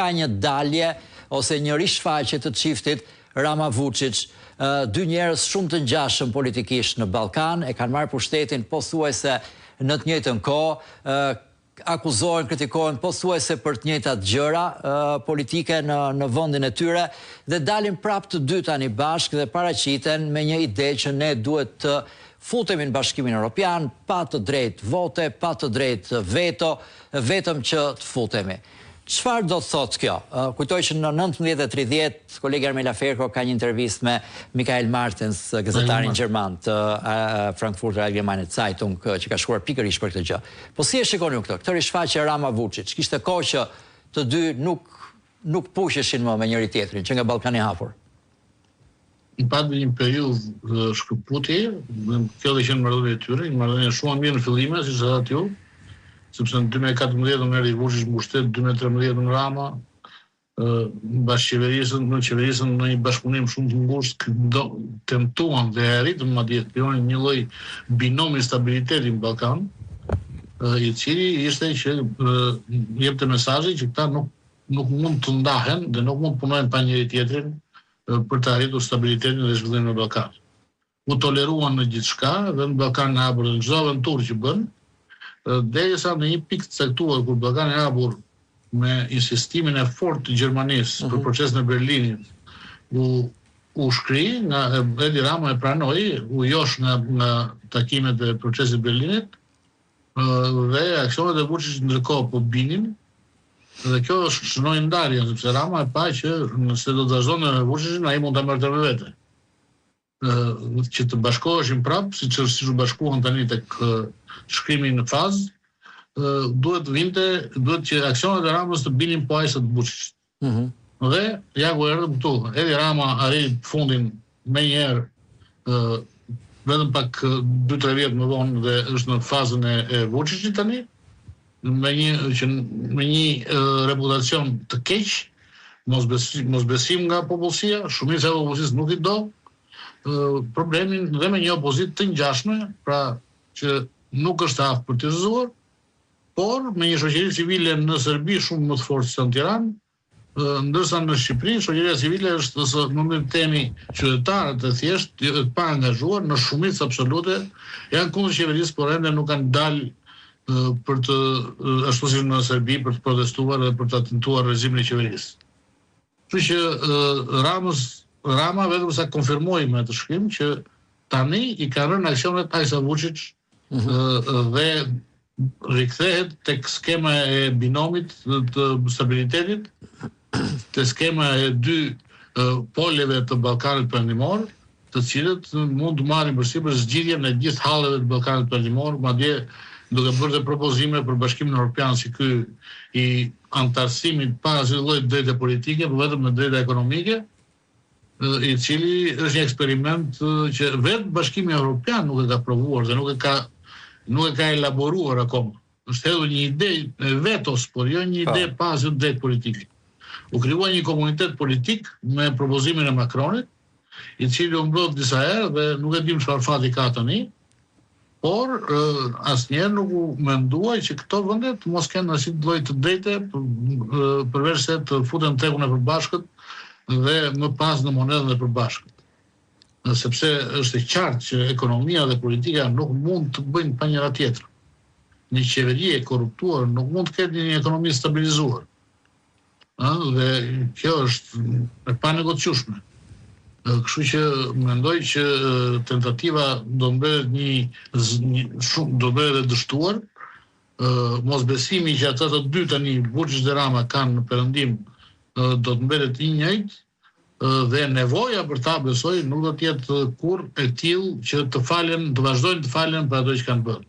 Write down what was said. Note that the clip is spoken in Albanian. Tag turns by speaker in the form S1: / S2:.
S1: ka një dalje ose një rishfaqje të çiftit Rama-Vučić, dy njerëz shumë të ngjashëm politikisht në Ballkan, e kanë marrë pushtetin pothuajse në të njëjtën kohë, akuzohen, kritikohen pothuajse për të njëjtat gjëra politike në vendin e tyre dhe dalin prapë të dy tani bashkë dhe paraqiten me një ide që ne duhet të futemi në Bashkimin Evropian, pa të drejtë vote, pa të drejtë veto, vetëm që të futemi. Çfarë do të thotë kjo? Kujtoj që në 19:30 kolegi Armela Ferko ka një intervistë me Michael Martens, gazetarin gjerman të Frankfurter Allgemeine Zeitung, që ka shkruar pikërisht për këtë gjë. Po si e shikoni ju këtë rishfaqje Rama-Vučić? Kishte kohë që të dy nuk pusheshin më me njëri tjetrin, që nga Ballkani i hapur.
S2: Në patë një periudhë shkëputje, kjo dhe qenë marrëdhënia e tyre, një marrëdhënie shumë mirë në fillime, siç e thatë ju, sepse në 2014 merri Vučić mbështet, 2013 në Rama, në qeverisën në një bashkëpunim shumë të ngushtë, tentuan dhe arritën madje të krijonin një lloj binomi stabiliteti në Ballkan, i cili ishte që jepte mesazhin që këta nuk mund të ndahen dhe nuk mund të punojnë pa njëri tjetrin për të arritur stabilitetin dhe zhvillimin në Ballkan. U toleruan në gjithçka dhe në Ballkan e hapur në çdo aventurë që bën, derisa në një pikë të caktuar kur Ballkani i hapur me insistimin e fortë të Gjermanisë për procesin e Berlinit, u shkri nga Edi Rama e pranoi, u josh nga takimet e procesit të Berlinit dhe aksionet e Vučićit ndërkohë po binin. Dhe kjo shënoi ndarjen, sepse Rama e pa që nëse do të vazhdonte me Vučićin, ai mund ta merrte me vete. Që të bashkoheshin prapë, siç u bashkuan tani tek shkrimi në fazë, duhet që aksionet e Ramës të binin po ajsa të Vučićit. Dhe ja ku erdhëm këtu. Edi Rama arrit fundin me njëherë vetëm pak 2-3 vjet më vonë dhe është në fazën e Vučićit tani, me një reputacion të keq, mosbesim nga popullsia, shumica e popullsisë nuk i do, problemin dhe me një opozitë të ngjashme, pra që nuk është aftë për të zgjuar, por me një shoqëri civile në Serbi shumë më të fortë se në Tiranë, ndërsa në Shqipëri shoqëria civile është, ose mund të themi, qytetarët e thjeshtë të pa angazhuar në shumicë absolute janë kundër qeverisë, por ende nuk kanë dalë për të ashtu si në Serbi për të protestuar dhe për të tentuar rezimin e qeverisë. Kështu që Rama vetëm sa konfirmoi me atë shkrim që tani i ka rënë aksionet ajsa Vučić dhe rikthehet tek skema e binomit të stabilitetit, te skema e dy poleve të Ballkanit Perëndimor, të cilët mund të marrin përsipër zgjidhjen e gjithë halleve të Ballkanit Perëndimor, madje duke bërë dhe propozime për Bashkimin Evropian si ky i antarësimit pa asnjë lloj drejte politike, por vetëm me drejta ekonomike, i cili është një eksperiment që vetë Bashkimi Evropian nuk e ka provuar dhe nuk e ka elaboruar akoma. Është hedhur një ide e vetos, por jo një ide pa asnjë drejtë politike. U krijua një komunitet politik me propozimin e Macronit, i cili u mbrojt disa herë dhe nuk e dim çfarë fati ka tani, por asnjëherë nuk u menduaj që këto vende të mos kenë asnjë lloj të drejte përveç se të futen në tregun e përbashkët dhe më pas në monedën e përbashkët. Sepse është e qartë që ekonomia dhe politika nuk mund të bëjnë pa njëra tjetrën. Një qeveri e korruptuar nuk mund të ketë një ekonomi stabilizuar. Dhe kjo është e panegociueshme. Kështu që mendoj që tentativa do bëhet dështuar, mosbesimi që ata të dy tani Vučić dhe Rama kanë në perëndim do të mbetet i njëjtë dhe nevoja për ta besoj nuk do të jetë kurrë e tillë që të vazhdojnë të falen për ato që kanë bërë.